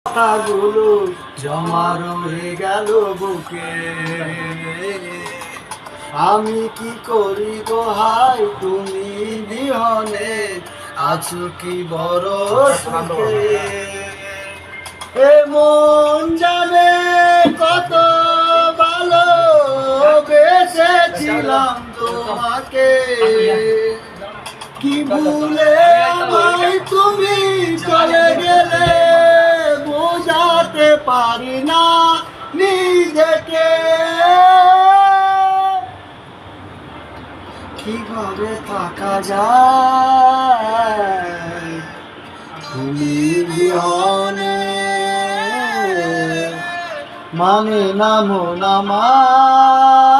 কথাগুলো জমা রয়ে গেল বুকে। আমি কি করি গো হাই তুমি বিহনে আছো কি বড় সুখে। এ মন জানে কত ভালো বেসেছিলাম তোমাকে, কি ভুলে আমায় তুমি চলে গেলে বোঝাতে পারি না নিজেকে। কিভাবে থাকা যায় তুমি বিহনে, মানে না মন আমার।